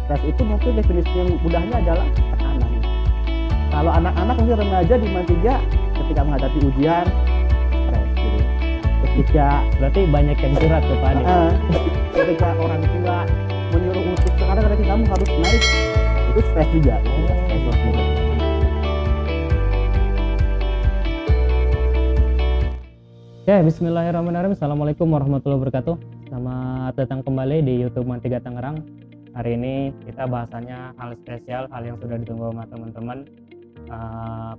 Stres itu mungkin definisi yang mudahnya adalah tekanan. Kalau anak-anak mungkin remaja di tiga ketika menghadapi ujian stres gitu. Ketika Berarti banyak yang curhat ke Pak Ade. ketika orang tua menyuruh untuk sekarang kamu harus naik, itu stres juga. Stres juga. Oke, bismillahirrahmanirrahim. Assalamualaikum warahmatullahi wabarakatuh. Selamat datang kembali di YouTube Mantiga Tangerang. Hari ini kita bahasannya hal spesial, hal yang sudah ditunggu sama teman-teman.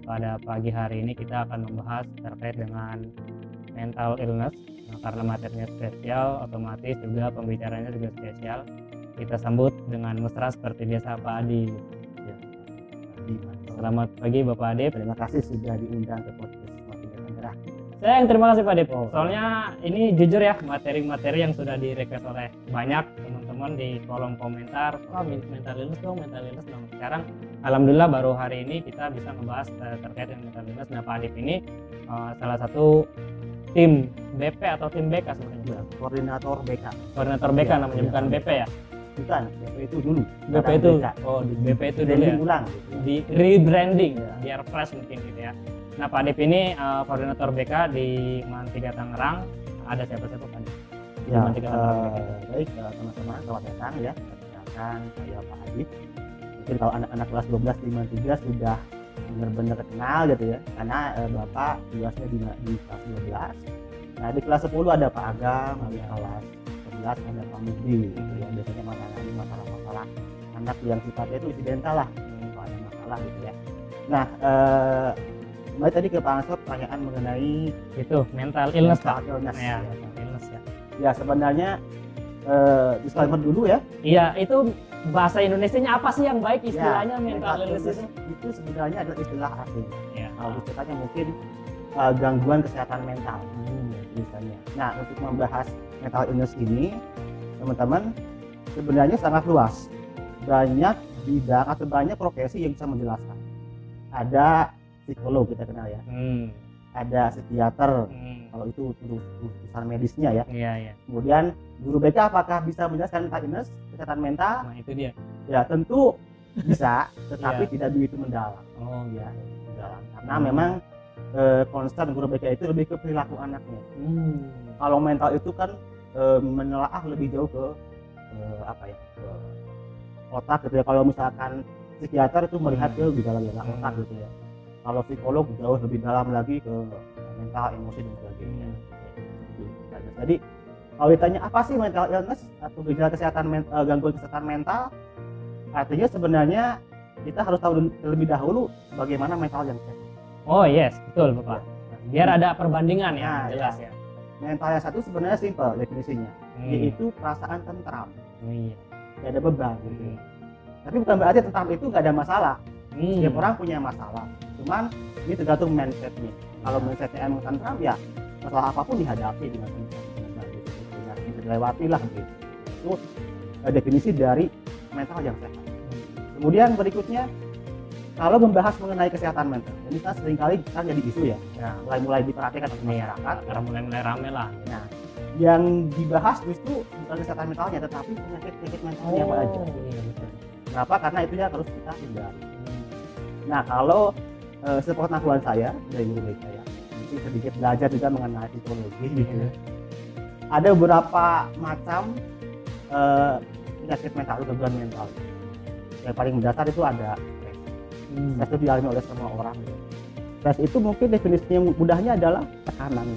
Pada pagi hari ini kita akan membahas terkait dengan mental illness. Karena materinya spesial, otomatis juga pembicaranya juga spesial. Kita sambut dengan mesra seperti biasa Pak Adi. Ya. Selamat pagi Bapak Adi. Terima kasih sudah diundang ke podcast Mantiga Tangerang. Saya yang terima kasih Pak Dip. Soalnya ini jujur ya, materi-materi yang sudah di-request oleh banyak teman-teman di kolom komentar, mental illness dong. Sekarang alhamdulillah baru hari ini kita bisa ngebahas terkait dengan mental illness. Nah Pak Dip ini salah satu tim BP atau tim BK sebenarnya. Ya, koordinator BK. Koordinator BK namanya, bukan BP ya? Bukan, BP itu dulu. BP Sekarang itu, BK. di BP itu dulu ya? Branding ulang gitu ya. Di rebranding, Ya. biar fresh mungkin gitu ya. Nah Pak Dip ini koordinator BK di Mantiga Tangerang. Ada siapa-siapa Pak Dip? Di Ya, Mantiga Tangerang. baik teman-teman, selamat datang ya. Perkenalkan saya Pak Adit. Mungkin kalau anak-anak kelas 12 di Mantiga sudah benar-benar kenal gitu ya, karena Bapak tugasnya di kelas 12. Nah di kelas 10 ada Pak Agam, di kelas 11 ada Pak Mudi gitu ya. Biasanya menangani masalah-masalah anak yang sifatnya itu insidental lah, kalau ada masalah gitu ya. Nah kembali tadi ke Pak Ansor, pertanyaan mengenai Itu mental illness Pak. illness. Ya, mental illness ya. Ya sebenarnya disclaimer dulu ya. Iya, itu bahasa Indonesianya apa sih yang baik istilahnya Ya, mental illness itu sebenarnya adalah istilah asing. Ya. Kalau istilahnya mungkin gangguan kesehatan mental misalnya. Nah untuk membahas mental illness ini teman-teman sebenarnya sangat luas. Banyak bidang atau banyak profesi yang bisa menjelaskan. Ada psikolog kita kenal ya. Ada psikiater. Kalau itu urusan medisnya ya. Iya, iya. Kemudian guru BK apakah bisa menjelaskan mental illness, kesehatan mental? Nah, itu dia. Ya tentu bisa, tetapi Iya. tidak begitu mendalam. Oh, Ya, mendalam. Karena memang concern guru BK itu lebih ke perilaku anaknya. Kalau mental itu kan menelaah lebih jauh ke ke otak gitu ya. Kalau misalkan psikiater itu melihat ke gejala-gejala otak gitu ya. Kalau psikolog jauh lebih dalam lagi ke mental, emosi dan sebagainya. Jadi kalau ditanya apa sih mental illness atau gejala kesehatan gangguan kesehatan mental, artinya sebenarnya kita harus tahu terlebih dahulu bagaimana mental yang sehat. Oh, yes, betul Bapak. Biar ada perbandingan ya, Nah, jelas ya. ya. Mental yang satu sebenarnya simpel definisinya, yaitu perasaan tentram, Iya. tidak ada beban. Gitu. Tapi bukan berarti tentram itu nggak ada masalah. Setiap orang punya masalah. Cuman ini tergantung mindsetnya. Kalau mindsetnya emang tentram ya masalah apapun dihadapi dengan tentram. Bisa dilewati lah gitu. Itu definisi dari mental yang sehat. Kemudian berikutnya kalau membahas mengenai kesehatan mental, ini kan seringkali kan jadi isu ya. Nah, Mulai diperhatikan oleh masyarakat. karena mulai rame lah. Nah, yang dibahas justru bukan kesehatan mentalnya, tetapi penyakit mentalnya aja. Iya, betul. Kenapa? Karena itu yang harus kita hindari. Nah, kalau sepengetahuan saya dari guru BK ya, mungkin sedikit belajar juga mengenai psikologi gitu ya. Ada beberapa macam penyakit mental, gangguan mental. Yang paling mendasar itu ada stres. Stres itu dialami oleh semua orang. Stres itu mungkin definisinya mudahnya adalah tekanan.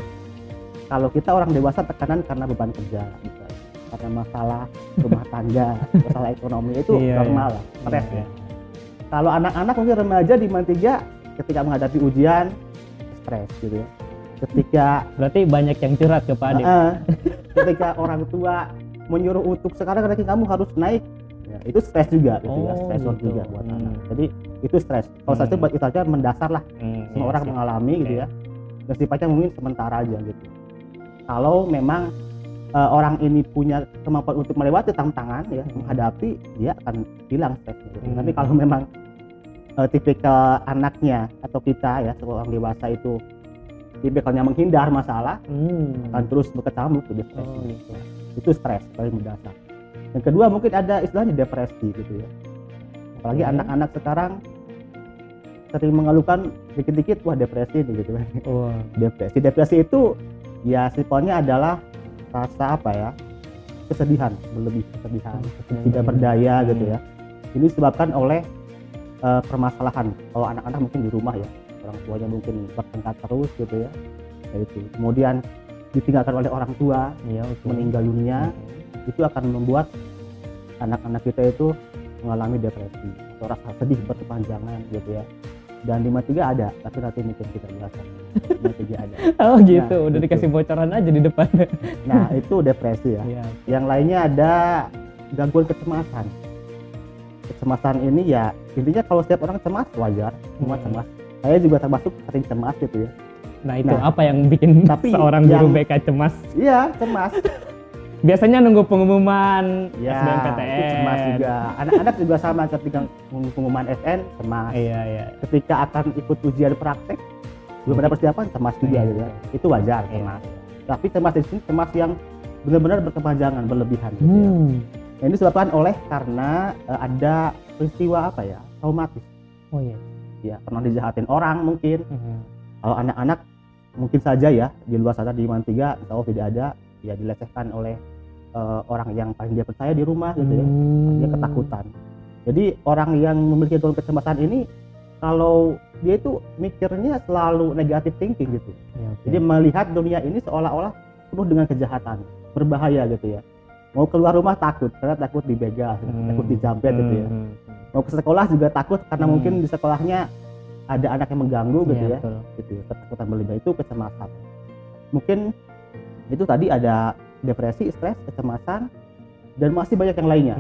Kalau kita orang dewasa tekanan karena beban kerja, misalnya, karena masalah rumah tangga, masalah ekonomi itu normal lah, stres ya. Kalau anak-anak mungkin remaja di tiga ketika menghadapi ujian stres gitu ya. Ketika Berarti banyak yang curhat ke Pak Adi. ketika orang tua menyuruh untuk sekarang kamu harus naik, ya, itu stres juga gitu ya, stresor gitu. juga buat anak. Jadi itu stres. Kalau stres itu istilahnya mendasar lah, semua orang mengalami gitu ya. Dan sifatnya mungkin sementara aja gitu. Kalau memang orang ini punya kemampuan untuk melewati tantangan ya, menghadapi, dia akan hilang stresnya gitu. Tapi kalau memang tipikal anaknya atau kita ya seorang dewasa itu tipikalnya menghindar masalah, akan terus berkecamuk gitu, stres. Oh, gitu. Itu stres paling mendasar. Yang kedua mungkin ada istilahnya depresi gitu ya. Apalagi anak-anak sekarang sering mengeluhkan dikit-dikit wah depresi gitu kan. Depresi itu ya simpelnya adalah rasa apa ya? Kesedihan, berlebih kesedihan, tidak berdaya gitu ya. Ini disebabkan oleh permasalahan. Kalau anak-anak mungkin di rumah ya, orang tuanya mungkin bertengkar terus gitu ya. Itu. Kemudian ditinggalkan oleh orang tua, meninggal dunia, itu akan membuat anak-anak kita itu mengalami depresi atau rasa sedih berkepanjangan gitu ya. Dan di Matiga ada, tapi nanti mungkin kita jelaskan. Matiga ada. Oh gitu, udah gitu. Dikasih bocoran aja di depan. Nah itu depresi ya. Yang lainnya ada gangguan kecemasan. Kecemasan ini ya intinya kalau setiap orang cemas wajar, semua cemas. Saya juga termasuk sering cemas gitu ya. Nah itu apa yang bikin seorang guru BK cemas? Iya cemas. Biasanya nunggu pengumuman SBMPTN. Itu cemas juga. Anak-anak juga sama ketika pengumuman SN cemas. Ketika akan ikut ujian praktek belum ada persiapan cemas juga gitu ya. Itu wajar cemas. Tapi cemas di sini cemas yang benar-benar berkepanjangan, berlebihan gitu ya. Nah, ini disebabkan oleh karena ada peristiwa apa ya? Traumatis. Ya, pernah dijahatin orang mungkin. Kalau anak-anak mungkin saja ya di luar sana di Iman 3 insya Allah tidak ada ya dilecehkan oleh orang yang paling dia percaya di rumah gitu ya. Dia ketakutan. Jadi orang yang memiliki gangguan kecemasan ini kalau dia itu mikirnya selalu negatif thinking gitu. Jadi melihat dunia ini seolah-olah penuh dengan kejahatan, berbahaya gitu ya. Mau keluar rumah takut karena takut dibegal, takut dijambret gitu ya. Mau ke sekolah juga takut karena mungkin di sekolahnya ada anak yang mengganggu gitu ya. Gitu, ketakutan berlebihan itu kecemasan. Mungkin itu tadi ada depresi, stres, kecemasan, dan masih banyak yang lainnya.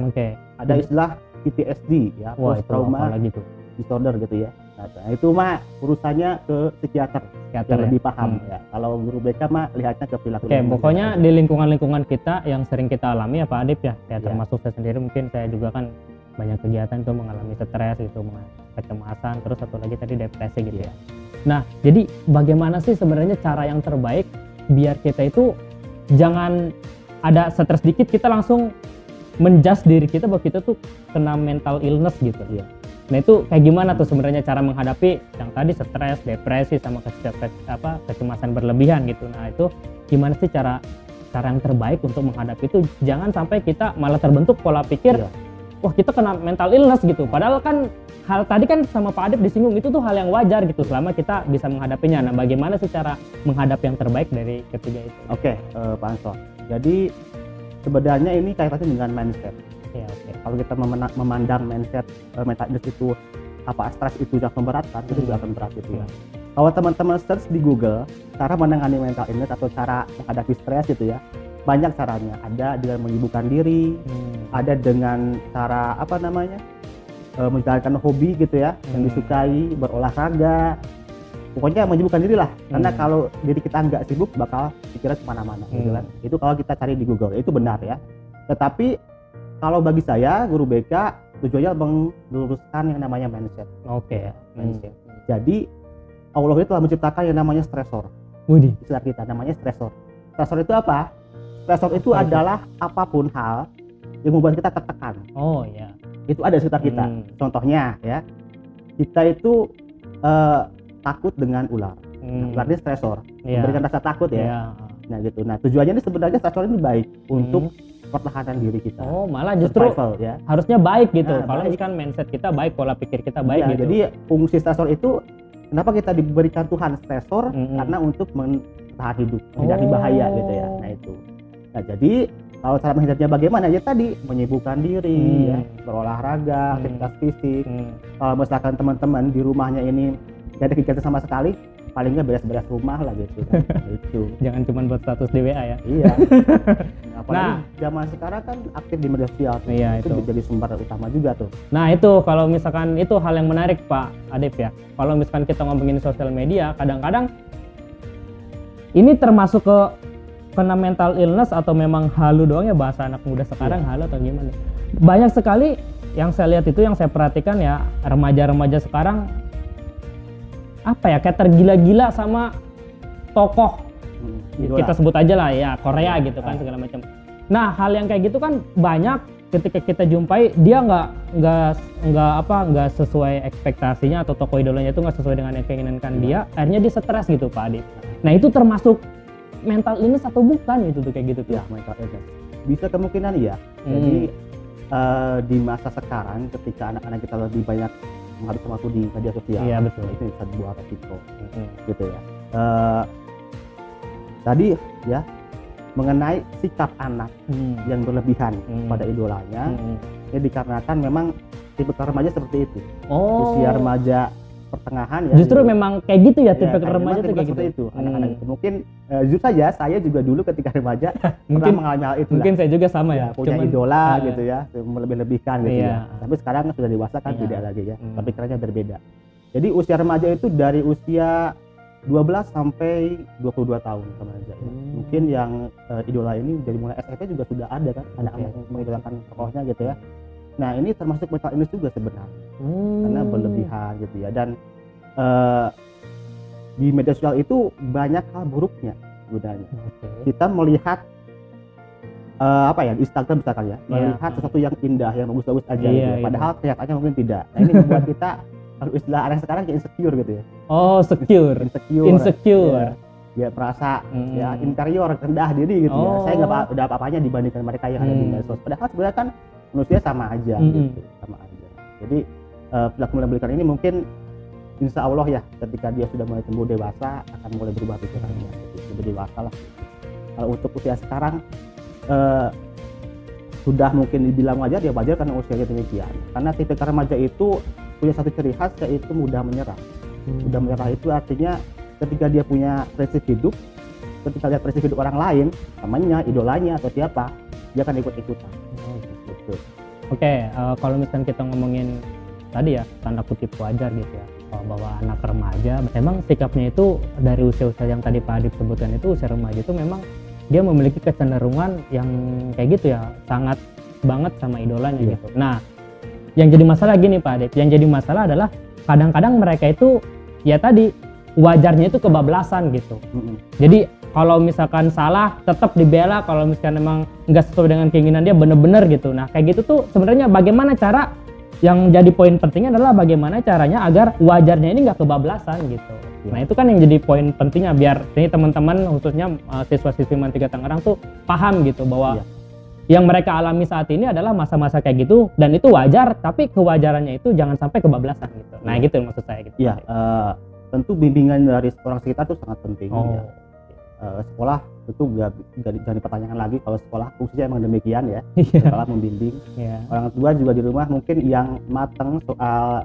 Ada istilah PTSD ya, post trauma disorder gitu ya. Nah, itu mah urusannya ke psikiater yang lebih paham ya. Kalau guru BK mah lihatnya ke perilaku. Pokoknya di lingkungan-lingkungan kita yang sering kita alami ya Pak Adip ya. Termasuk saya sendiri, mungkin saya juga kan banyak kegiatan tuh mengalami stres gitu, kecemasan, terus satu lagi tadi depresi gitu ya. Nah, jadi bagaimana sih sebenarnya cara yang terbaik biar kita itu jangan ada stres dikit kita langsung menjudge diri kita bahwa kita tuh kena mental illness gitu ya. Nah itu kayak gimana tuh sebenarnya cara menghadapi yang tadi stres, depresi sama kecemasan berlebihan gitu. Nah itu gimana sih cara yang terbaik untuk menghadapi itu, jangan sampai kita malah terbentuk pola pikir wah kita kena mental illness gitu. Padahal kan hal tadi kan sama Pak Adip disinggung itu tuh hal yang wajar gitu selama kita bisa menghadapinya. Nah bagaimana sih cara menghadapi yang terbaik dari ketiga itu? Oke, Pak Ansor. Jadi sebenarnya ini kaitannya dengan mindset. Kalau kita memandang mindset mental illness itu stres itu yang memberatkan, itu juga akan berat gitu ya. Kalau teman-teman search di Google cara menangani mental illness atau cara menghadapi stres gitu ya, banyak caranya. Ada dengan menyibukkan diri, ada dengan cara menjalankan hobi gitu ya, yang disukai, berolahraga, pokoknya menyibukkan diri lah. Karena kalau diri kita nggak sibuk bakal pikiran kemana-mana gitu kan. Itu kalau kita cari di Google, itu benar ya. Tetapi kalau bagi saya guru BK tujuannya meluruskan yang namanya mindset. Mindset. Jadi Allah itu telah menciptakan yang namanya stresor. Istilah kita namanya stresor. Stresor itu apa? Stresor itu adalah apapun hal yang membuat kita tertekan. Itu ada di sekitar kita. Contohnya ya, kita itu takut dengan ular. Berarti stresor, memberikan rasa takut ya. Nah gitu. Nah tujuannya ini sebenarnya stresor ini baik untuk pertahanan diri kita. Malah justru harusnya baik gitu. Kalau misalkan mindset kita baik, pola pikir kita baik gitu. Jadi fungsi stresor itu kenapa kita diberikan Tuhan stresor karena untuk bertahan hidup, menghindari bahaya gitu ya. Nah itu. Nah jadi kalau cara menghindarnya bagaimana? Ya tadi menyibukkan diri, ya, berolahraga, aktivitas fisik. Kalau misalkan teman-teman di rumahnya ini gak ada kegiatan sama sekali, paling nggak beres-beres rumah lah gitu. Itu. Jangan cuma buat status di WA ya. Iya. Apalagi zaman sekarang kan aktif di media sosial. Itu menjadi sumber utama juga tuh. Nah itu kalau misalkan itu hal yang menarik Pak Adip ya. Kalau misalkan kita ngomongin sosial media, kadang-kadang ini termasuk kena mental illness atau memang halu doang ya bahasa anak muda sekarang halu atau gimana? Banyak sekali yang saya lihat itu, yang saya perhatikan ya, remaja-remaja sekarang kayak tergila-gila sama tokoh kita sebut aja lah ya Korea gitu kan segala macam. Nah hal yang kayak gitu kan banyak ketika kita jumpai dia nggak sesuai ekspektasinya, atau tokoh idolanya itu nggak sesuai dengan yang keinginkan dia, akhirnya dia stres gitu Pak Adit. Nah itu termasuk mental illness atau bukan gitu tuh, kayak gitu tuh? Ya, mental illness bisa kemungkinan ya. Jadi di masa sekarang ketika anak-anak kita lebih banyak menghabiskan waktu di media sosial, iya betul, itu bisa sebuah resiko gitu ya. Tadi ya mengenai sikap anak yang berlebihan pada idolanya, ini dikarenakan memang tipe remaja seperti itu. Usia remaja pertengahan ya. Justru memang kayak gitu ya, tipe remaja tuh kayak seperti itu. Anak-anak itu mungkin jujur saja saya juga dulu ketika remaja pernah mengalami hal itu. Mungkin saya juga sama ya, punya idola gitu ya, melebih-lebihkan gitu ya. Tapi sekarang sudah dewasa kan tidak lagi ya. Pikirannya berbeda. Jadi usia remaja itu dari usia 12 sampai 22 tahun remaja ya. Mungkin yang idola ini dari mulai SMP juga sudah ada kan anak-anak yang mengidolakan tokohnya gitu ya. Nah ini termasuk mental illness juga sebenarnya, karena berlebihan gitu ya. Dan di media sosial itu banyak hal buruknya gunanya. Kita melihat Instagram misalkan ya, melihat sesuatu yang indah, yang bagus-bagus aja gitu ya. Padahal kenyataannya mungkin tidak. Nah ini membuat kita, kalau istilah anak sekarang kayak insecure gitu ya. Insecure. Ya merasa ya interior, rendah diri gitu ya. Saya nggak ada apa-apanya dibandingkan mereka yang ada di medsos. Padahal sebenarnya kan manusia sama aja gitu, sama aja. Jadi perilaku melebihkan ini mungkin insya Allah ya ketika dia sudah mulai tumbuh dewasa akan mulai berubah pikirannya, lebih dewasa lah. Kalau untuk usia sekarang sudah mungkin dibilang wajar, ya wajar karena usianya demikian. Karena tipe remaja itu punya satu ciri khas, yaitu mudah menyerah. Mudah menyerah itu artinya ketika dia punya prinsip hidup, ketika lihat prinsip hidup orang lain, temannya, idolanya atau siapa, dia akan ikut-ikutan. Oke, kalau misalkan kita ngomongin tadi ya tanda kutip wajar gitu ya, bahwa anak remaja memang sikapnya itu dari usia-usia yang tadi Pak Adip sebutkan, itu usia remaja itu memang dia memiliki kecenderungan yang kayak gitu ya, sangat banget sama idolanya gitu. Nah yang jadi masalah gini Pak Adip, yang jadi masalah adalah kadang-kadang mereka itu ya tadi wajarnya itu kebablasan gitu. Jadi kalau misalkan salah tetap dibela, kalau misalkan emang nggak sesuai dengan keinginan dia bener-bener gitu. Nah kayak gitu tuh sebenarnya bagaimana cara, yang jadi poin pentingnya adalah bagaimana caranya agar wajarnya ini nggak kebablasan gitu. Nah itu kan yang jadi poin pentingnya, biar ini teman-teman khususnya siswa-siswi Mantiga Tangerang tuh paham gitu bahwa yang mereka alami saat ini adalah masa-masa kayak gitu, dan itu wajar, tapi kewajarannya itu jangan sampai kebablasan gitu. Nah gitu maksud saya gitu. Iya, tentu bimbingan dari orang sekitar itu sangat penting ya. Sekolah itu jangan dipertanyakan lagi, kalau sekolah fungsinya emang demikian ya. Sekolah membimbing. Orang tua juga di rumah mungkin yang matang soal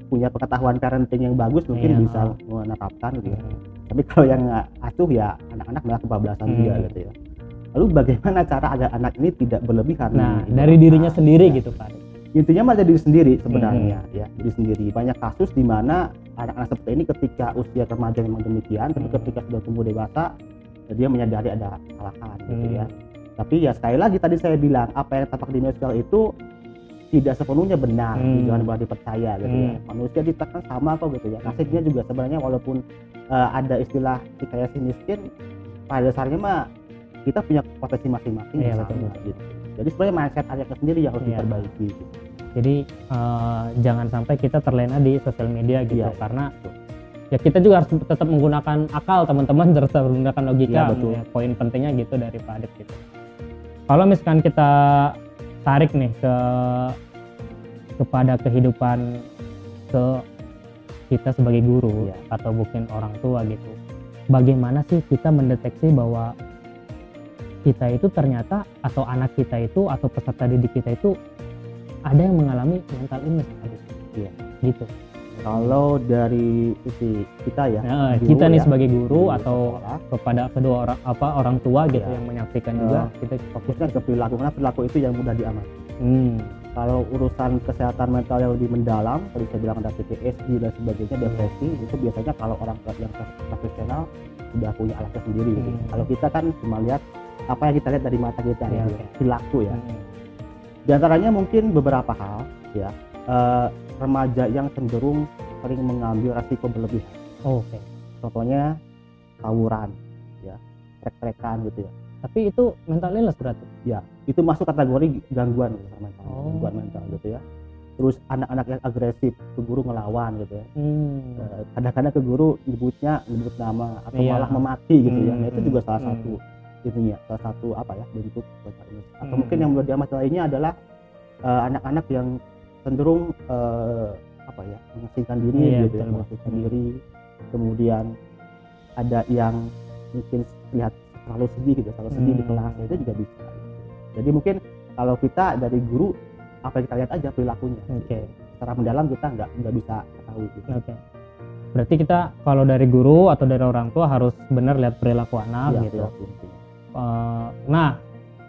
punya pengetahuan parenting yang bagus mungkin bisa menerapkan gitu ya. Tapi kalau yang acuh ya anak-anak malah kebablasan juga gitu ya. Lalu bagaimana cara agar anak ini tidak berlebihan? Nah dari dirinya sendiri gitu Pak. Intinya malah diri sendiri sebenarnya ya, diri sendiri. Banyak kasus di mana anak-anak seperti ini ketika usia remaja memang demikian, tapi ketika sudah tumbuh dewasa dia menyadari ada kesalahan gitu ya. Tapi ya sekali lagi tadi saya bilang, apa yang tampak di media sosial itu tidak sepenuhnya benar, jangan boleh dipercaya gitu ya. Manusia ditekan sama kok gitu ya. Nasibnya juga sebenarnya walaupun ada istilah kaya si miskin, pada dasarnya mah kita punya potensi masing-masing gitu. Jadi sebenarnya mindset anaknya sendiri yang harus diperbaiki gitu. Jadi jangan sampai kita terlena di sosial media gitu, karena ya kita juga harus tetap menggunakan akal teman-teman, harus menggunakan logika. Ya, poin pentingnya gitu dari Pak Adip gitu. Kalau misalkan kita tarik nih kepada kehidupan kita sebagai guru atau mungkin orang tua gitu, bagaimana sih kita mendeteksi bahwa kita itu ternyata, atau anak kita itu, atau peserta didik kita itu ada yang mengalami mental illness gitu. Kalau dari sisi kita ya, kita nih sebagai guru atau kepada kedua orang tua gitu yang menyaksikan juga, kita fokusnya ke perilaku, karena perilaku itu yang mudah diamati. Kalau urusan kesehatan mental yang lebih mendalam, tadi saya bilang ada PTSD dan sebagainya, depresi, itu biasanya kalau orang yang profesional sudah punya alatnya sendiri gitu. Kalau kita kan cuma lihat apa yang kita lihat dari mata kita, perilaku ya. Di antaranya mungkin beberapa hal ya, remaja yang cenderung sering mengambil resiko berlebihan. Contohnya tawuran ya, trek-trekan gitu ya. Tapi itu mental illness berarti? Ya, itu masuk kategori gangguan mental, gangguan mental gitu ya. Terus anak-anak yang agresif ke guru ngelawan gitu ya. Kadang-kadang ke guru nyebut nama atau malah memaki gitu ya. Nah, itu juga salah satu itunya, salah satu bentuk mental illness. Atau mungkin yang menjadi masalah lainnya adalah anak-anak yang cenderung mengasingkan diri gitu ya, mengasingkan diri. Kemudian ada yang mungkin lihat terlalu sedih gitu, di kelas, itu juga bisa. Jadi mungkin kalau kita dari guru apa yang kita lihat aja perilakunya. Secara mendalam kita nggak bisa ketahui gitu. Berarti kita kalau dari guru atau dari orang tua harus benar lihat perilaku anak gitu. Nah,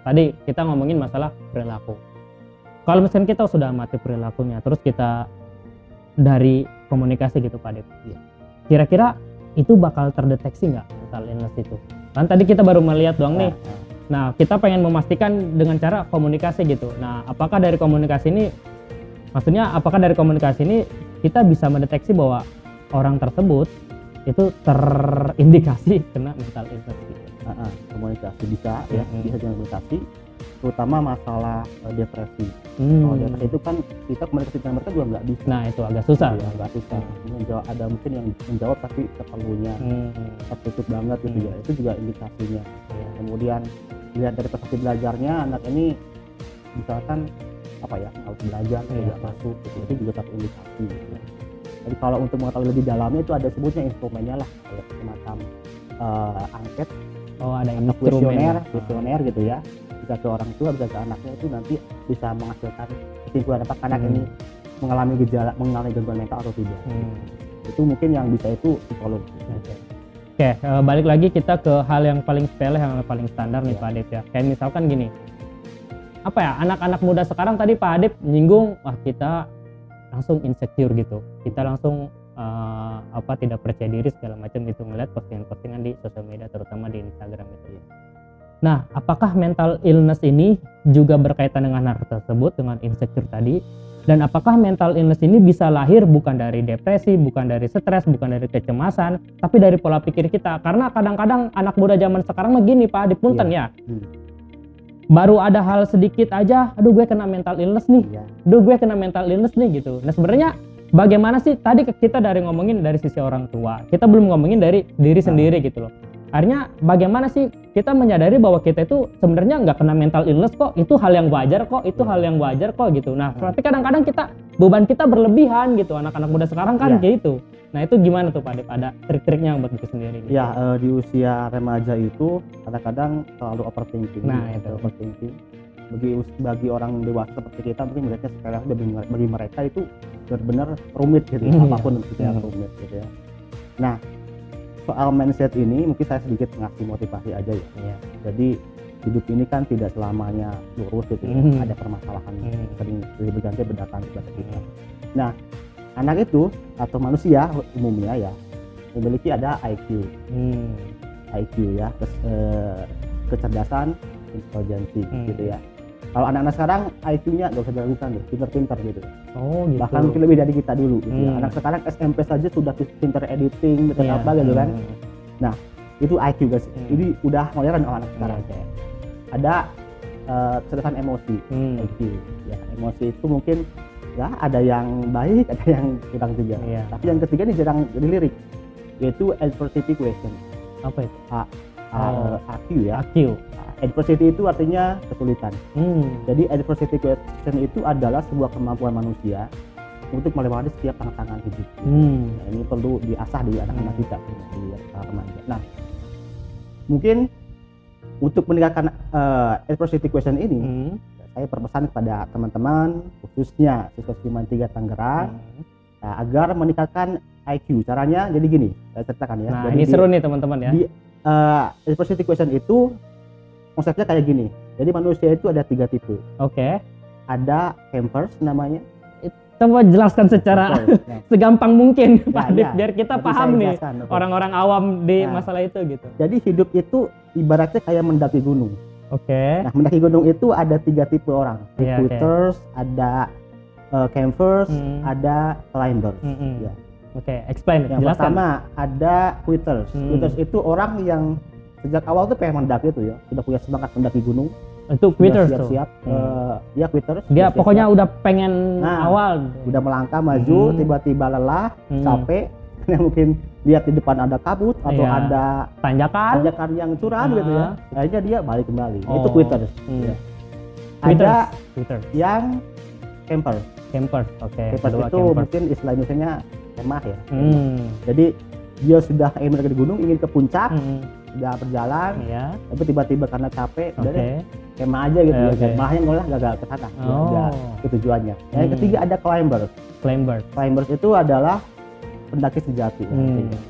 tadi kita ngomongin masalah perilaku. Kalau misalnya kita sudah amati perilakunya, terus kita dari komunikasi gitu Pak Adip, kira-kira itu bakal terdeteksi nggak mental illness itu? Kan tadi kita baru melihat doang nih. Nah, kita pengen memastikan dengan cara komunikasi gitu. Nah, apakah dari komunikasi ini kita bisa mendeteksi bahwa orang tersebut itu terindikasi kena mental illness gitu? Komunikasi bisa ya, bisa dengan komunikasi, terutama masalah depresi. Kalau depresi itu kan kita komunikasi dengan mereka juga nggak bisa. Nah, itu agak susah. Ya, agak susah. Ada mungkin yang menjawab tapi terpelunya tertutup banget gitu ya. Itu juga indikasinya. Kemudian lihat dari prestasi belajarnya, anak ini misalkan harus belajar tidak masuk gitu. Itu juga satu indikasi gitu ya. Jadi kalau untuk mengetahui lebih dalamnya itu ada sebutnya instrumennya lah, kayak semacam angket, ada kuesioner gitu ya. Bisa ke orang tua, bisa ke anaknya, itu nanti bisa menghasilkan kesimpulan apakah anak ini mengalami gangguan mental atau tidak. Itu mungkin yang bisa itu psikolog. Oke, balik lagi kita ke hal yang paling sepele, yang paling standar nih Pak Adip ya. Kayak misalkan gini, anak-anak muda sekarang tadi Pak Adip nyinggung, kita langsung insecure gitu, kita langsung tidak percaya diri segala macam itu ngeliat postingan-postingan di sosial media, terutama di Instagram gitu ya. Nah, apakah mental illness ini juga berkaitan dengan hal tersebut, dengan insecure tadi? Dan apakah mental illness ini bisa lahir bukan dari depresi, bukan dari stres, bukan dari kecemasan, tapi dari pola pikir kita? Karena kadang-kadang anak muda zaman sekarang begini Pak Adip, punten ya. Baru ada hal sedikit aja, aduh gue kena mental illness nih. Gitu. Nah, sebenarnya bagaimana sih, tadi kita dari ngomongin dari sisi orang tua, kita belum ngomongin dari diri sendiri gitu loh. Akhirnya bagaimana sih kita menyadari bahwa kita itu sebenarnya nggak kena mental illness kok, itu hal yang wajar kok, gitu. Nah, tapi kadang-kadang beban kita berlebihan gitu, anak-anak muda sekarang kan gitu. Nah, itu gimana tuh Pak Adip? Ada trik-triknya buat itu sendiri gitu? Ya, di usia remaja itu kadang-kadang terlalu overthinking. Nah, itu overthinking. Bagi orang dewasa seperti kita mungkin mereka sekarang bagi mereka itu benar-benar rumit gitu, apapun yang rumit gitu ya. Nah, soal mindset ini mungkin saya sedikit ngasih motivasi aja ya. Jadi hidup ini kan tidak selamanya lurus gitu ya. Ada permasalahan sering berganti berdatang kepada kita. Nah, anak itu atau manusia umumnya ya memiliki ada IQ ya, kecerdasan, intelijensi gitu ya. Kalau anak-anak sekarang IQ-nya nggak usah diragukan deh, pinter-pinter gitu. Gitu. Bahkan mungkin lebih dari kita dulu gitu ya. Anak sekarang SMP saja sudah pinter editing, pinter apa gitu kan. Nah, itu IQ guys. Ini udah modern anak sekarang. Ada kecerdasan emosi, IQ ya. Emosi itu mungkin ya ada yang baik, ada yang kurang juga. Tapi yang ketiga ini jarang dilirik, yaitu adversity question. Apa itu? AQ ya. AQ. Adversity itu artinya kesulitan. Jadi adversity question itu adalah sebuah kemampuan manusia untuk melewati setiap tantangan hidup. Nah, ini perlu diasah di anak-anak kita, di remaja. Nah, mungkin untuk meningkatkan adversity question ini, saya berpesan kepada teman-teman, khususnya siswa SMA 3 Tangerang, agar meningkatkan IQ. Caranya jadi gini, saya ceritakan ya. Nah, jadi ini seru nih teman-teman ya. Di adversity question itu konsepnya kayak gini. Jadi manusia itu ada 3 tipe. Ada campers namanya. Coba jelaskan secara segampang mungkin Pak Adip, biar kita paham nih orang-orang awam di masalah itu gitu. Jadi hidup itu ibaratnya kayak mendaki gunung. Nah, mendaki gunung itu ada 3 tipe orang. Quitters, ada campers, ada climbers. Explain. Yang pertama ada quitters. Quitters itu orang yang sejak awal tuh pengen mendaki itu ya, sudah punya semangat mendaki gunung, Itu quitters tuh. Siap-siap. Ya quitters. Dia pokoknya udah pengen awal. Udah melangkah maju, tiba-tiba lelah, capek. Mungkin lihat di depan ada kabut atau ada tanjakan yang curam gitu ya. Akhirnya dia balik kembali. Itu quitters. Ya. Ada yang campers. Oke. Campers itu mungkin istilah Indonesianya kemah ya. Jadi dia sudah ingin ke gunung, ingin ke puncak, sudah berjalan, tapi tiba-tiba karena capek, udah deh kemah aja gitu ya. Kemahnya ngolah gagal ke sana, udah ke tujuannya. Yang ketiga ada climbers. Climbers itu adalah pendaki sejati.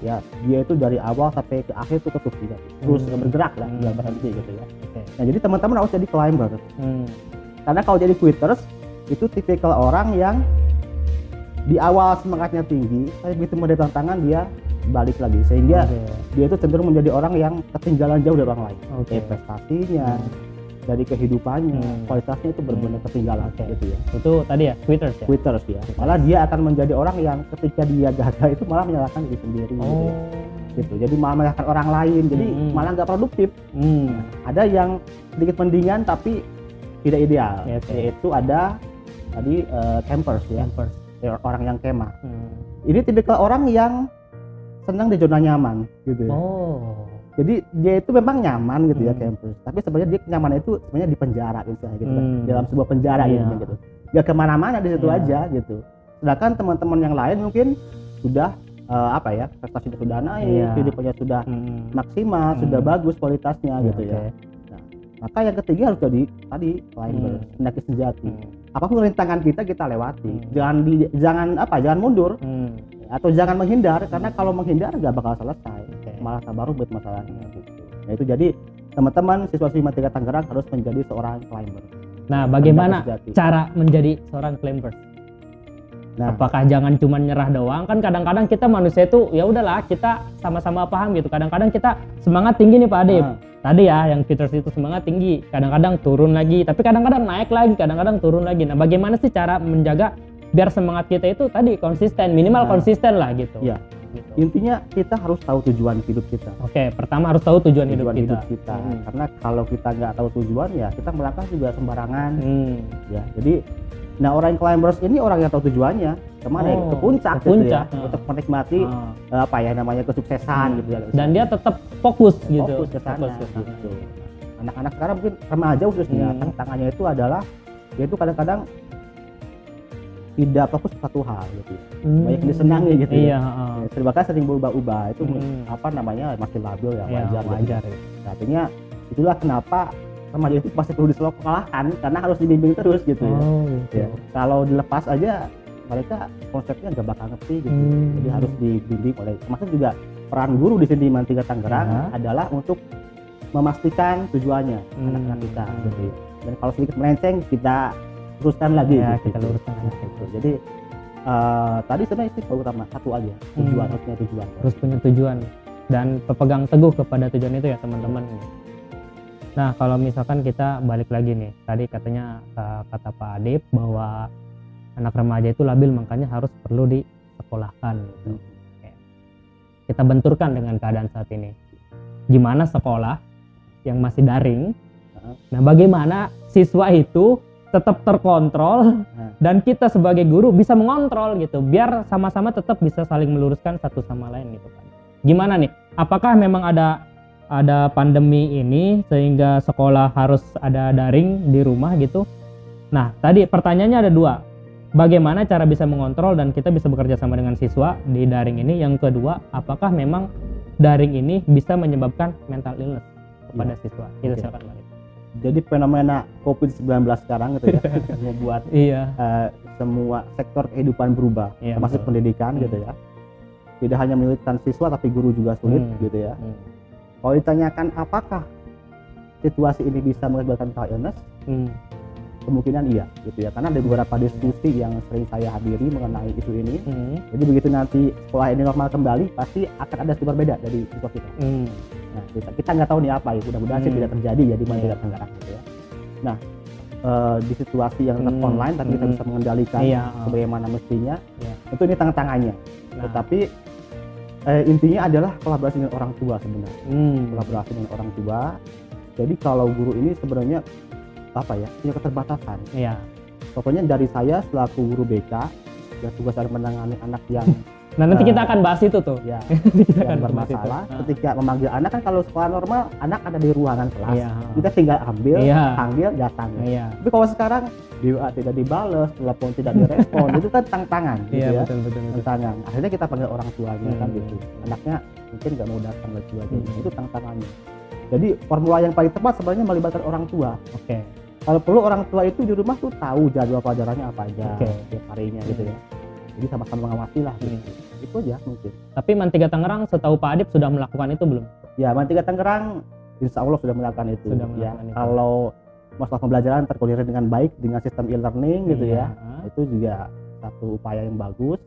Ya, dia itu dari awal sampai ke akhir itu terus bergerak lah, nggak berhenti gitu ya. Nah, jadi teman-teman harus jadi climbers. Karena kalau jadi quitters itu tipikal orang yang di awal semangatnya tinggi, tapi begitu mendapat tantangan dia balik lagi, sehingga dia itu cenderung menjadi orang yang ketinggalan jauh dari orang lain. Prestasinya, dari kehidupannya, kualitasnya itu benar-benar ketinggalan gitu ya. Itu tadi ya quitters ya. Quitters ya. Malah dia akan menjadi orang yang ketika dia gagal itu malah menyalahkan diri sendiri gitu. Jadi malah menyalahkan orang lain. Jadi malah nggak produktif. Ada yang sedikit mendingan tapi tidak ideal. Yaitu ada tadi campers ya. Orang yang kemah. Ini tipikal orang yang senang di zona nyaman gitu ya. Jadi dia itu memang nyaman gitu ya campers. Tapi sebenarnya dia nyaman itu sebenarnya di penjara gitu kan. Dalam sebuah penjara gitu. Gak kemana-mana di situ aja gitu. Sedangkan teman-teman yang lain mungkin sudah prestasinya sudah naik, kehidupannya sudah maksimal, sudah bagus kualitasnya gitu ya. Nah, maka yang ketiga harus jadi tadi climber, pendaki sejati. Apapun rintangan kita lewati. Jangan mundur. Atau jangan menghindar, karena kalau menghindar nggak bakal selesai, malah tambah rumit masalahnya gitu. Nah itu jadi teman-teman siswa SMA 3 Tangerang harus menjadi seorang climber. Nah, bagaimana cara menjadi seorang climber? Nah, apakah jangan cuma nyerah doang? Kan kadang-kadang kita manusia itu ya udahlah, kita sama-sama paham gitu. Kadang-kadang kita semangat tinggi nih Pak Adip. Tadi ya yang quitters itu semangat tinggi, kadang-kadang turun lagi, tapi kadang-kadang naik lagi, kadang-kadang turun lagi. Nah, bagaimana sih cara menjaga biar semangat kita itu tadi konsisten, minimal konsisten lah gitu. Ya. Gitu. Intinya kita harus tahu tujuan hidup kita. Pertama harus tahu tujuan hidup kita. Karena kalau kita nggak tahu tujuan ya kita melangkah juga sembarangan. Ya, jadi orang yang climbers ini orang yang tahu tujuannya kemana ke puncak gitu ya, untuk menikmati kesuksesan gitu ya. Dan dia tetap fokus gitu. Fokus ke sana gitu. Anak-anak sekarang mungkin remaja khususnya tantangannya itu adalah yaitu kadang-kadang tidak fokus satu hal gitu. Banyak yang disenangi gitu ya. Bahkan sering berubah-ubah itu masih labil ya, wajar. Gitu. Artinya itulah kenapa remaja itu pasti perlu disekolahkan karena harus dibimbing terus gitu ya. Kalau dilepas aja mereka konsepnya nggak bakal ngerti gitu. Jadi harus dibimbing oleh, termasuk juga peran guru di sini di 3 Tangerang adalah untuk memastikan tujuannya anak-anak kita gitu. Dan kalau sedikit melenceng kita teruskan lagi kita luruskan gitu. Jadi tadi sebenarnya sih utama satu aja, tujuan, harus punya tujuan. Terus punya tujuan dan berpegang teguh kepada tujuan itu ya teman-teman. Nah, kalau misalkan kita balik lagi nih, tadi katanya kata Pak Adip bahwa anak remaja itu labil, makanya harus perlu disekolahkan gitu. Kita benturkan dengan keadaan saat ini. Gimana sekolah yang masih daring? Nah, bagaimana siswa itu tetap terkontrol dan kita sebagai guru bisa mengontrol gitu, biar sama-sama tetap bisa saling meluruskan satu sama lain gitu kan. Gimana nih? Apakah memang ada pandemi ini sehingga sekolah harus ada daring di rumah gitu? Nah, tadi pertanyaannya ada dua. Bagaimana cara bisa mengontrol dan kita bisa bekerja sama dengan siswa di daring ini? Yang kedua, apakah memang daring ini bisa menyebabkan mental illness kepada siswa? Kita silakan Mari. Jadi fenomena COVID-19 sekarang gitu ya membuat semua sektor kehidupan berubah, termasuk pendidikan gitu ya. Tidak hanya menyulitkan siswa tapi guru juga sulit gitu ya. Kalau ditanyakan apakah situasi ini bisa mengakibatkan mental illness, kemungkinan iya gitu ya, karena ada beberapa diskusi yang sering saya hadiri mengenai isu ini. Jadi begitu nanti sekolah ini normal kembali pasti akan ada yang berbeda dari siswa kita. Nah, kita nggak tahu nih apa ya, mudah-mudahan sih tidak terjadi ya di Mandiri Tangerang gitu ya. Nah, di situasi yang tetap online tapi kita bisa mengendalikan sebagaimana mestinya, itu ini tantangannya. Tetapi intinya adalah kolaborasi dengan orang tua sebenarnya. Kolaborasi dengan orang tua. Jadi kalau guru ini sebenarnya apa ya, punya keterbatasan. Iya. Pokoknya dari saya selaku guru BK ya tugas saya menangani anak yang Nah, nanti kita akan bahas itu tuh. ya Kita yang akan bahas itu. bermasalah. Ketika memanggil anak kan kalau sekolah normal anak ada di ruangan kelas. Iya. Kita tinggal ambil, Iya. panggil, datang. Iya. Tapi kalau sekarang di WA tidak dibales, telepon tidak direspon, itu kan tantangan gitu Iya, ya. betul. Tantangan. Akhirnya kita panggil orang tuanya kan gitu. Anaknya mungkin nggak mau datang dan sebagainya. Itu tantangannya. Jadi formula yang paling tepat sebenarnya melibatkan orang tua. Oke. Kalau perlu orang tua itu di rumah tuh tahu jadwal pelajarannya apa aja tiap harinya gitu ya. Jadi sama-sama mengawasi lah gitu. Itu aja mungkin. Tapi Mantiga Tangerang setahu Pak Adip sudah melakukan itu belum? Ya, Mantiga Tangerang insya Allah sudah melakukan itu. Sudah Ya, melakukan itu. kalau masalah pembelajaran terkoordinir dengan baik dengan sistem e-learning gitu ya, itu juga satu upaya yang bagus.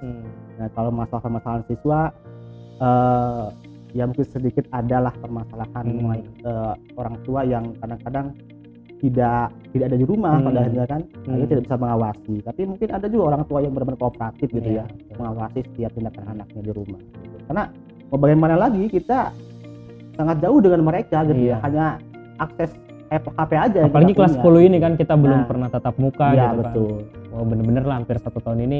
Nah, kalau masalah-masalah siswa ya mungkin sedikit adalah permasalahan mengenai orang tua yang kadang-kadang tidak ada di rumah pada akhirnya kan, akhirnya tidak bisa mengawasi. Tapi mungkin ada juga orang tua yang benar-benar kooperatif gitu ya, mengawasi setiap tindakan anaknya di rumah. Gitu. Karena mau bagaimana lagi, kita sangat jauh dengan mereka gitu ya, hanya akses HP aja. Apalagi kelas 10 ini kan kita belum pernah tatap muka ya, gitu betul. kan. Oh, bener-bener lah hampir 1 tahun ini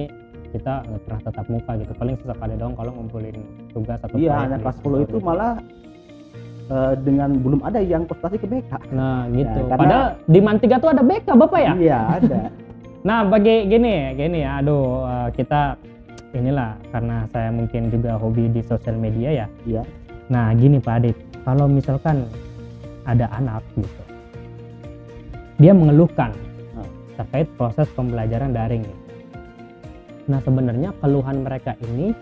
kita nggak pernah tatap muka gitu. Paling sesekali doang kalau ngumpulin tugas atau iya, anak kelas 10 itu malah dengan belum ada yang prestasi ke BK. Nah gitu. Ya, padahal di Mantiga tuh ada BK Bapak ya? Iya ada. Nah bagi gini ya, aduh kita inilah karena saya mungkin juga hobi di sosial media ya. Iya. Nah gini Pak Adit, kalau misalkan ada anak gitu, dia mengeluhkan terkait proses pembelajaran daring. Nah sebenarnya keluhan mereka ini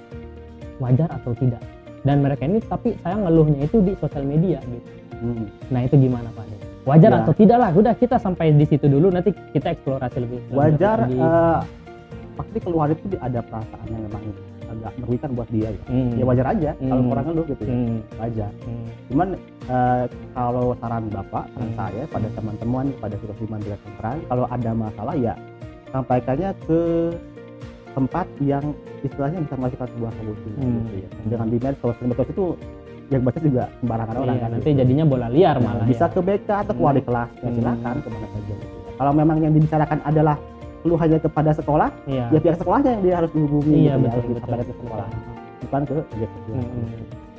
wajar atau tidak? Dan mereka ini tapi saya ngeluhnya itu di sosial media gitu. Nah itu gimana Pak Adit? Wajar atau tidak lah? Udah kita sampai di situ dulu, nanti kita eksplorasi lebih. Wajar, pasti keluhan itu ada perasaan yang memang agak merugikan buat dia ya. Ya wajar aja kalau orang ngeluh gitu ya. Wajar. Cuman kalau saran Bapak, saran saya pada teman-teman, pada situasi Mantiga Tangerang, kalau ada masalah ya sampaikannya ke tempat yang istilahnya bisa menghasilkan sebuah solusi gitu ya. Jangan di medsos itu yang baca juga sembarangan orang kan. Nanti jadinya bola liar malah. Bisa ke BK atau ke wali kelas, ya silakan kemana saja gitu. Kalau memang yang dibicarakan adalah keluhannya kepada sekolah, ya pihak sekolahnya yang dia harus dihubungi gitu ya, sampai ke sekolah, bukan ke pihak sekolah.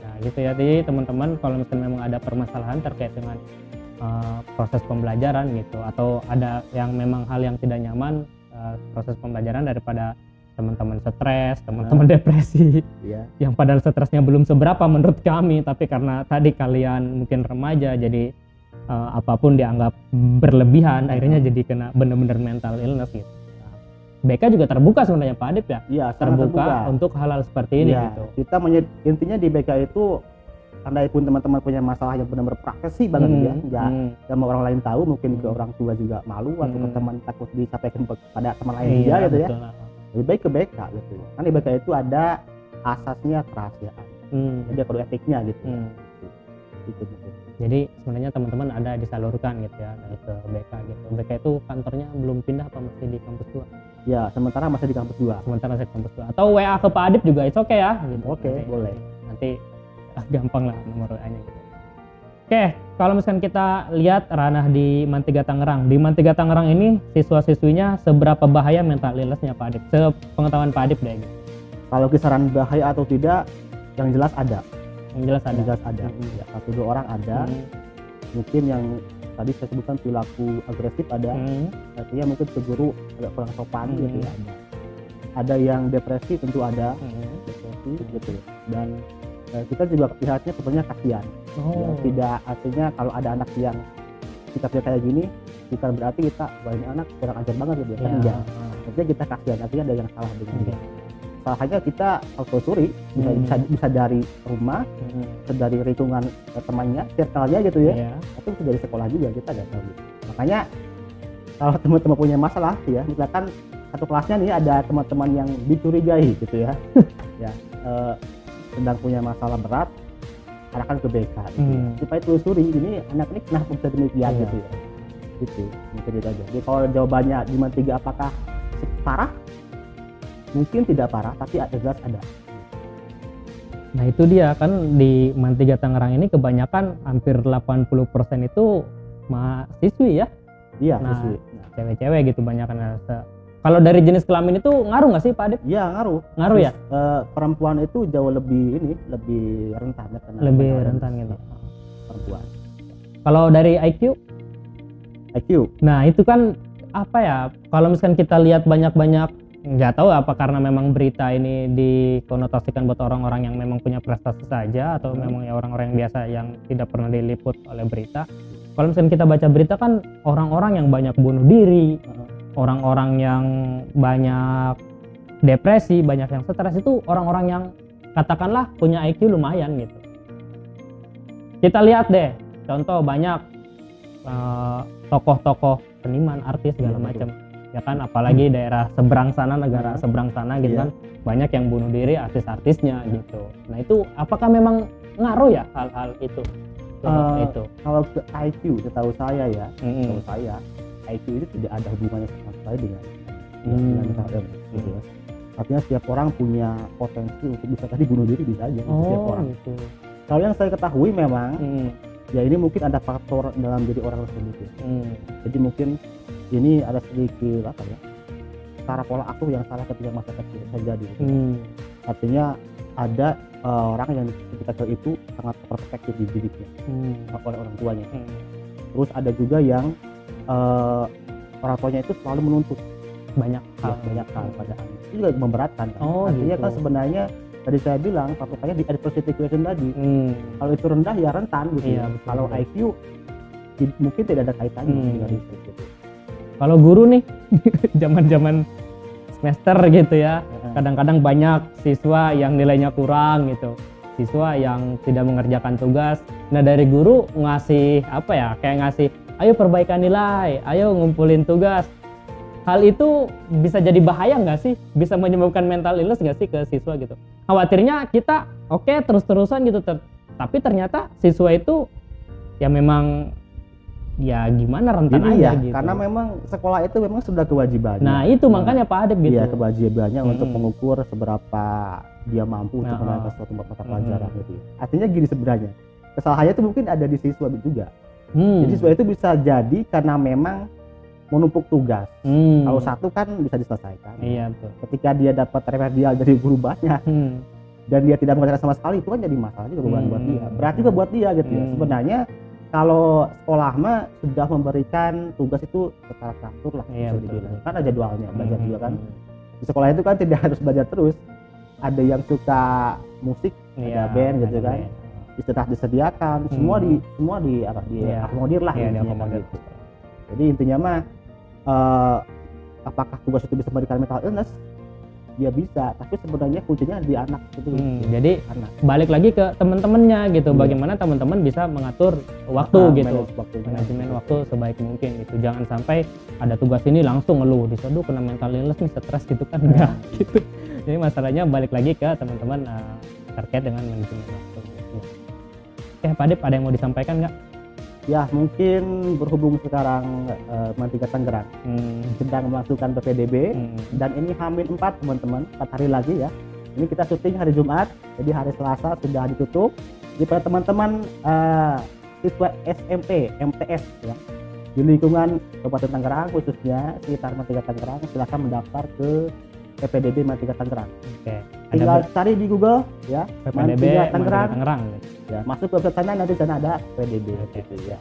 Nah gitu ya, jadi teman-teman kalau misalnya memang ada permasalahan terkait dengan proses pembelajaran gitu, atau ada yang memang hal yang tidak nyaman proses pembelajaran daripada teman-teman stres, teman-teman depresi, yang padahal stresnya belum seberapa menurut kami, tapi karena tadi kalian mungkin remaja, jadi apapun dianggap berlebihan, akhirnya jadi kena benar-benar mental illness gitu. BK juga terbuka sebenarnya Pak Adip ya? Iya, terbuka untuk hal-hal seperti ini gitu. Kita intinya di BK itu, andai pun teman-teman punya masalah yang benar-benar praktisi banget ya, nggak mau orang lain tahu, mungkin ke orang tua juga malu atau ke teman takut disampaikan pada teman lain juga gitu ya. Lebih baik ke BK gitu ya. Kan di BK itu ada asasnya kerahasiaan. Jadi ada kode etiknya gitu. Gitu. Jadi sebenarnya teman-teman ada disalurkan gitu ya ke BK gitu. BK itu kantornya belum pindah apa masih di kampus 2? Ya, sementara masih di kampus 2. Sementara masih di kampus 2. Atau WA ke Pak Adip juga, it's okay ya gitu. Oke, boleh. Nanti gampang lah nomor WA-nya gitu. Oke, kalau misalkan kita lihat ranah di Mantiga Tangerang. Di Mantiga Tangerang ini siswa-siswinya seberapa bahaya mental illness-nya Pak Adip? Sepengetahuan Pak Adip deh gitu. Kalau kisaran bahaya atau tidak, yang jelas ada. Yang jelas ada. Yang jelas ada. Ya, 1-2 orang ada. Mungkin yang tadi saya sebutkan perilaku agresif ada. Artinya mungkin ke guru agak kurang sopan gitu ya. Ada yang depresi tentu ada. Depresi gitu. Dan kita juga pihaknya sebenarnya kasihan. Ya, tidak artinya kalau ada anak yang sikapnya kayak gini, bukan berarti kita ini anak kurang ajar banget gitu ya. Kan enggak. Artinya kita kasihan, artinya ada yang salah dengan dia. Salahnya kita harus telusuri, bisa dari rumah, bisa dari lingkungan temannya, circle-nya gitu ya, atau bisa dari sekolah juga, kita nggak tahu gitu. Makanya kalau teman-teman punya masalah ya, misalkan satu kelasnya nih ada teman-teman yang dicurigai gitu ya, sedang punya masalah berat, arahkan ke BK gitu, supaya telusuri ini anak ini kenapa bisa demikian gitu ya, gitu mungkin itu aja. Jadi kalau jawabannya di Mantiga apakah parah? Mungkin tidak parah, tapi jelas ada. Nah itu dia kan di Mantiga Tangerang ini kebanyakan hampir 80% itu mahasiswi ya. Iya, Nah, siswi. cewek-cewek gitu banyak kan. Kalau dari jenis kelamin itu ngaruh nggak sih Pak Adip? Iya, ngaruh. Ngaruh ya? Perempuan itu jauh lebih rentan ya, karena Lebih mental rentan illness. gitu. Perempuan. Kalau dari IQ? IQ. Nah itu kan apa ya? Kalau misalkan kita lihat banyak-banyak, nggak tahu apa karena memang berita ini dikonotasikan buat orang-orang yang memang punya prestasi saja atau memang ya orang-orang yang biasa yang tidak pernah diliput oleh berita. Kalau misalkan kita baca berita kan orang-orang yang banyak bunuh diri, orang-orang yang banyak depresi, banyak yang stres itu orang-orang yang katakanlah punya IQ lumayan gitu. Kita lihat deh, contoh banyak tokoh-tokoh seniman, artis segala macam, ya kan, apalagi daerah seberang sana, negara seberang sana gitu kan, banyak yang bunuh diri artis-artisnya gitu. Nah itu apakah memang ngaruh ya hal-hal itu? Itu Kalau ke IQ, setahu saya ya, setahu saya IQ itu tidak ada hubungannya sama sekali dengan mental illness gitu ya. Artinya setiap orang punya potensi untuk bisa tadi bunuh diri, bisa aja setiap orang. Gitu. Kalau yang saya ketahui memang ya ini mungkin ada faktor dalam diri orang tersebut ya. Jadi mungkin ini ada sedikit apa ya, cara pola asuh yang salah ketika masa kecil terjadi gitu. Artinya ada orang yang ketika kecil itu sangat overprotective dididiknya oleh orang tuanya. Terus ada juga yang orang tuanya itu selalu menuntut banyak hal pada anak. Itu juga memberatkan kan. Artinya gitu. kan sebenarnya tadi saya bilang faktornya di adversity question tadi. Kalau itu rendah ya rentan gitu. Iya, betul, kalau betul. IQ mungkin tidak ada kaitannya dengan itu gitu. Kalau guru nih zaman-zaman semester gitu ya, kadang-kadang banyak siswa yang nilainya kurang gitu, siswa yang tidak mengerjakan tugas. Nah dari guru ngasih apa ya, kayak ngasih ayo perbaikan nilai, ayo ngumpulin tugas. Hal itu bisa jadi bahaya nggak sih? Bisa menyebabkan mental illness nggak sih ke siswa gitu? Khawatirnya kita oke terus-terusan gitu, tapi ternyata siswa itu ya memang ya gimana rentan Jadi aja ya, gitu. karena memang sekolah itu memang sudah kewajibannya. Nah itu makanya Pak Adip gitu. Iya, kewajibannya untuk mengukur seberapa dia mampu untuk menerapkan suatu mata pelajaran gitu. Artinya gini sebenarnya, kesalahannya itu mungkin ada di siswa juga. Jadi siswa itu bisa jadi karena memang menumpuk tugas. Kalau satu kan bisa diselesaikan. Iya betul. Ketika dia dapat remedial dari guru banyak dan dia tidak mengerjakan sama sekali, itu kan jadi masalah juga beban buat dia. Berat juga buat dia gitu ya. Sebenarnya kalau sekolah mah sudah memberikan tugas itu secara teratur lah, Iya, bisa dibilang. Kan ada jadwalnya belajar juga kan. Di sekolah itu kan tidak harus belajar terus. Ada yang suka musik, ada band gitu kan. Istirahat disediakan, semua diakomodir lah intinya kan gitu. Jadi intinya mah apakah tugas itu bisa memberikan mental illness? Dia bisa, tapi sebenarnya kuncinya di anak itu. Jadi anak. balik lagi ke teman-temannya gitu, bagaimana teman-teman bisa mengatur waktu gitu, manajemen waktu sebaik mungkin gitu. Jangan sampai ada tugas ini langsung ngeluh, diseduh kena mental illness nih, stres gitu kan, enggak gitu. Jadi masalahnya balik lagi ke teman-teman terkait dengan manajemen waktu gitu. Oke Pak Adip, ada yang mau disampaikan nggak? Ya mungkin berhubung sekarang Mantiga Tangerang sedang melakukan PPDB dan ini H-4 teman-teman, 4 hari lagi ya. Ini kita syuting hari Jumat, jadi hari Selasa sudah ditutup. Jadi pada teman-teman siswa SMP, MTS ya, di lingkungan Kabupaten Tangerang khususnya sekitar Mantiga Tangerang, silakan mendaftar ke PPDB Mantiga Tangerang. Oke. Tinggal cari di Google ya, PPDB Mantiga Tangerang. Ya, masuk ke website sana, nanti sana ada PPDB gitu ya.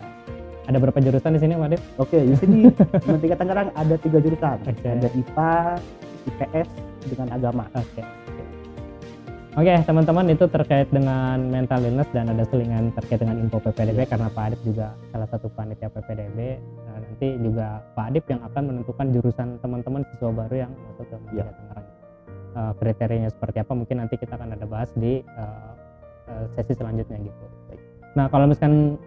Ada berapa jurusan di sini Pak Adip? Oke, di sini Mantiga Tangerang ada 3 jurusan. Ada IPA, IPS dengan agama. Oke, teman-teman, itu terkait dengan mental illness dan ada selingan terkait dengan info PPDB karena Pak Adip juga salah satu panitia PPDB. Nah, nanti juga Pak Adip yang akan menentukan jurusan teman-teman siswa baru yang masuk ke Mantiga Tangerang. Kriterianya seperti apa mungkin nanti kita akan ada bahas di sesi selanjutnya gitu. Nah, kalau misalkan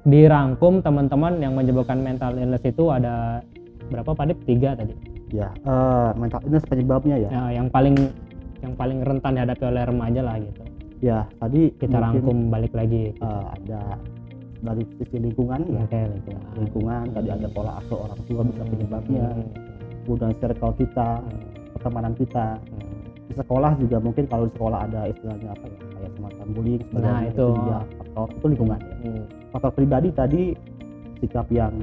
dirangkum teman-teman yang menyebabkan mental illness itu ada berapa Pak Adip? 3 tadi. Ya, mental illness penyebabnya ya. Yang paling rentan dihadapi oleh remaja lah gitu. Ya, tadi kita rangkum balik lagi. Ada dari sisi lingkungan ya. Lingkungan tadi ada pola asuh orang tua bisa penyebabnya. Kemudian circle kita, pertemanan kita. Di sekolah juga mungkin kalau di sekolah ada istilahnya apa ya, kayak semacam bullying sebagainya. Nah, itu faktor itu lingkungan ya. Faktor pribadi tadi sikap yang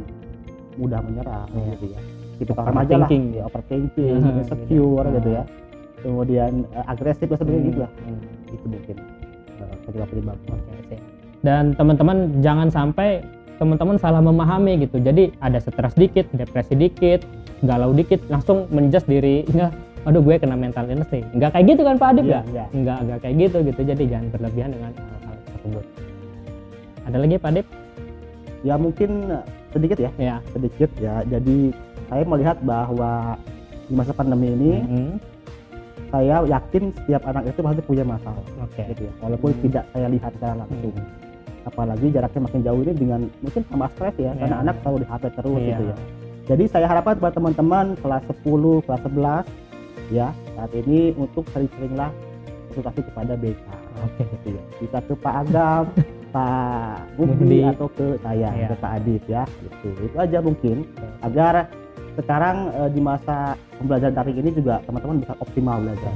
mudah menyerah gitu ya. Itu Overthinking. ya, overthinking, insecure gitu ya. Kemudian agresif dan sebagainya gitu lah. Itu mungkin penyebab. Oke. Dan teman-teman jangan sampai teman-teman salah memahami gitu. Jadi ada stres dikit, depresi dikit, galau dikit, langsung menjudge dirinya, aduh gue kena mental illness nih. Enggak kayak gitu kan Pak Adib ya? Enggak kayak gitu. Jadi jangan berlebihan dengan hal tersebut. Ada lagi Pak Adib? Ya mungkin sedikit ya. Sedikit ya. Jadi saya melihat bahwa di masa pandemi ini saya yakin setiap anak itu pasti punya masalah. Gitu ya. Walaupun tidak saya lihat secara langsung. Apalagi jaraknya makin jauh ini dengan mungkin tambah stres ya, karena anak selalu di HP terus gitu ya. Jadi saya harapkan buat teman-teman kelas 10, kelas 11 ya saat ini untuk sering-seringlah konsultasi kepada BK. Gitu ya. Bisa ke Pak Agam, Pak Budi atau ke saya, ke Pak Adib ya. Itu aja mungkin agar sekarang di masa pembelajaran daring ini juga teman-teman bisa optimal belajar.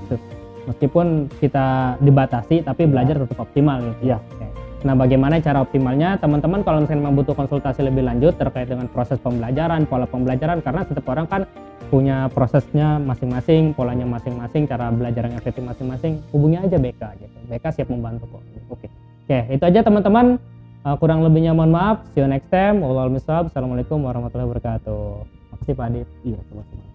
Meskipun kita dibatasi tapi belajar tetap optimal gitu. Iya. Nah, bagaimana cara optimalnya? Teman-teman kalau misalnya memang butuh konsultasi lebih lanjut terkait dengan proses pembelajaran, pola pembelajaran, karena setiap orang kan punya prosesnya masing-masing, polanya masing-masing, cara belajar yang efektif masing-masing, hubungi aja BK gitu. BK siap membantu kok. Oke, itu aja teman-teman. Kurang lebihnya mohon maaf. See you next time. Assalamualaikum warahmatullahi wabarakatuh. Makasih Pak Adib. Iya, sama-sama.